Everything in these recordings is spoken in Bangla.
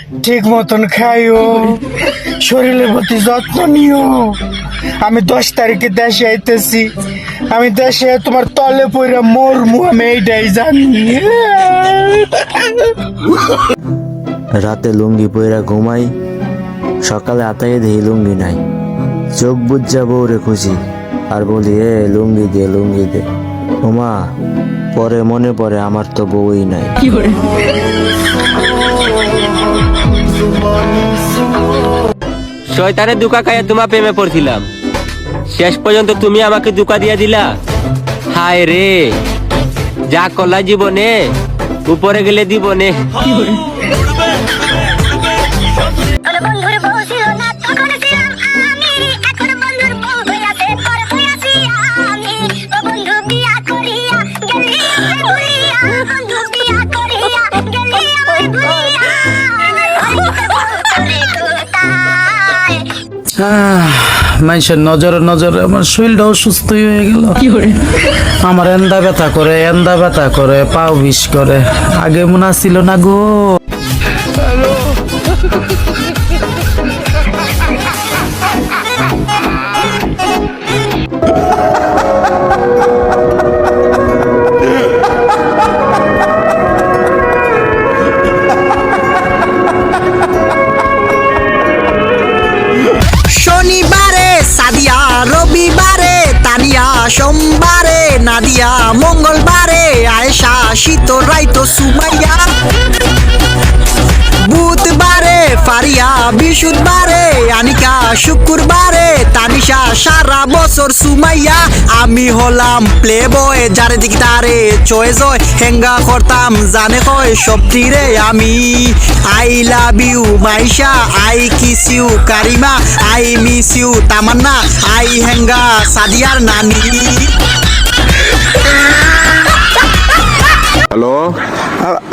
ঠিক মতন খাইও, শরীরের প্রতি যত্ন নিও। আমি 10 তারিখে দেশে আইতেছি, আমি দেশে তোমার তলে পইরা মরমু, আমি এইটাই জানি। রাতে লুঙ্গি পইরা ঘুমাই, সকালে আতাইয়ে দেখি লুঙ্গি নাই। চোখ বুঝা বউরে খুঁজি আর বলি লুঙ্গি দে লুঙ্গি দে। ওমা পরে মনে পড়ে আমার তো বউই নাই। শয়তানের দুকা খাইয়া তোমার প্রেমে পড়ছিলাম, শেষ পর্যন্ত তুমি আমাকে দুকা দিয়া দিলা। হায় রে, যা করলা জীবনে উপরে গেলে দিবনে। মানুষের নজরে নজরে আমার শরীরটাও সুস্থ হয়ে গেল। আমার এন্দা ব্যথা করে পাও বিষ করে, আগে মনে ছিল না গো। শনিবারে সাদিয়া, রবিবারে তানিয়া, সোমবারে নাদিয়া, মঙ্গলবারে আয়েশা, শীতরাইতো সুমাইয়া, বুধবারে ফারিয়া, বৃহস্পতিবারে আনিকা, শুক্রবারে তানিশা, সারা বছর সুমাইয়া। আমি হলাম প্লে বয়, যারে দিক তারে চয়েস হয়, হেঙ্গা করতাম জানে কয় সবটিরে আমি। I love you Maisha, I kiss you Karima, I miss you Tamanna, I হেঙ্গা সাদিয়ার নানি। হ্যালো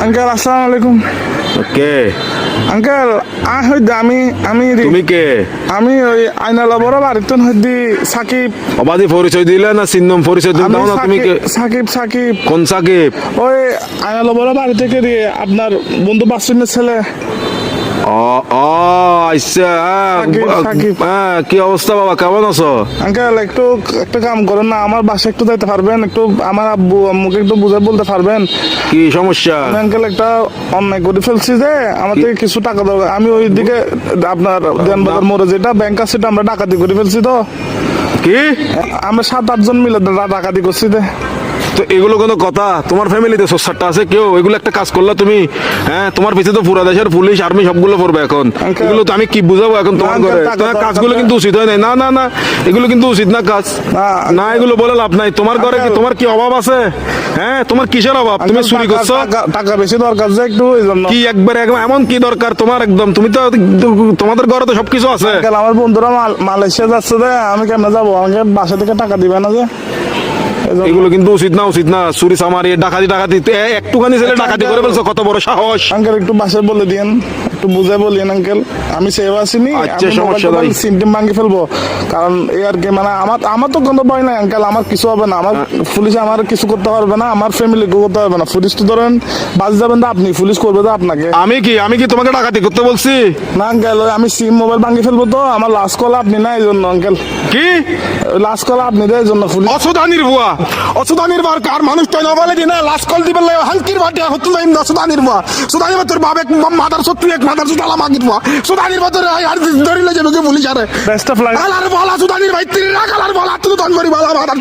আঙ্কেল আসসালামু আলাইকুম। কে? আঙ্কেল আমি তুমি কে? আমি ওই আইনালা বড় বাড়িতে হইদি সাকিব। অবাধি পরিচয় দিলে না চিহ্ন পরিচয় দিলে না? তুমি কে? সাকিব কোন সাকিব? ওই আইনালা বড় বাড়ি থেকে দিয়ে আপনার বন্ধু বাসুনের ছেলে। আচ্ছা, সাকিব। হ্যাঁ, কি অবস্থা বাবা, কেমন আছো? আঙ্কেল একটু একটা কাম করেন না, আমার বাসায় একটু যাইতে পারবেন? একটু আমার আব্বু আম্মুকে একটু বুঝে বলতে পারবেন? কি সমস্যা? আমি আঙ্কেল একটা অন্যায় করে ফেলছি যে আমার থেকে কিছু টাকা দরকার। আমি ওই দিকে আপনার দেনবাজার মোড়ে যেটা ব্যাংক আছে সেটা আমরা ডাকাতি করে ফেলছি। তো কি আমরা 7-8 জন মিলে ডাকাতি করছি। তো এগুলো কোনো কথা? তোমার ফ্যামিলিতে সোসারটা আছে কেউ? এগুলো একটা কাজ করলা তুমি? হ্যাঁ, তোমার পিছনে তো পুরা দেশের পুলিশ আর্মি সবগুলো পড়বে এখন। এগুলো তো আমি কি বুঝাবো এখন তোমার ঘরে? তোমার কাজগুলো কিন্তু উচিত হয় না। না না না, এগুলো কিন্তু উচিত না কাজ। না, এগুলো বলে লাভ নাই। তোমার ঘরে কি তোমার কি অভাব আছে? হ্যাঁ, তোমার কিসের অভাব? তুমি চুরি করছো? টাকা বেশি দরকার যে একটু ওই জন্য। কি একবার এমন কি দরকার তোমার? একদম তুমি তো তোমাদের ঘরে তো সবকিছু আছে। আমার বন্ধুরা মালয়েশিয়া যাচ্ছে যে, আমি কেমনে যাবো? আমাকে বাসা থেকে টাকা দিবে না যে? এগুলো কিন্তু উচিত না। চুরি চামারি ডাকাতি একটুখানি ছেলে ডাকাতি করে ফেলছো, কত বড় সাহস! আঙ্কেল একটু বাসায় বলে দিয়েন, একটু বুঝে বলিয়েন আঙ্কেল। আমি সেভ আসিনি, আচ্ছা, সমস্যা নাই। সিমটিম ভাঙি ফেলবো, কারণ এই আর কি, মানে আমার তো কোনো ভয় নাই আঙ্কেল। আমার কিছু হবে না, আমার পুলিশ আমার কিছু করতে পারবে না, আমার ফ্যামিলি করতে পারবে না। পুলিশ তো ধরেন বাস যাবেন তো আপনি, পুলিশ করবে তো আপনাকে। আমি কি তোমাকে ডাকাতি করতে বলছি? না আঙ্কেল, আমি সিম মোবাইল ভাঙি ফেলবো তো, আমার লাস্ট কল আপনি না, এই জন্য আঙ্কেল। কি লাস্ট কল আপনি দেয়, এই জন্য পুলিশ। অসুদানির বুয়া, অসুদানির বার কার মানুষটা না বলে দিনা লাস্ট কল দিবেন হালকির বাটে হতো না। অসুদানির বুয়া, সুদানির তোর বাপ এক মাদার সত্যি এক মাদার সুদালা মাগির বুয়া, সুদানির ভিতরে আর ধরিলে যাবে পুলিশ। আরে বেস্ট অফ লাক। কালার বলা সুদানির ভাই তিন কালার বলা তুই তন করি বলা মাদার।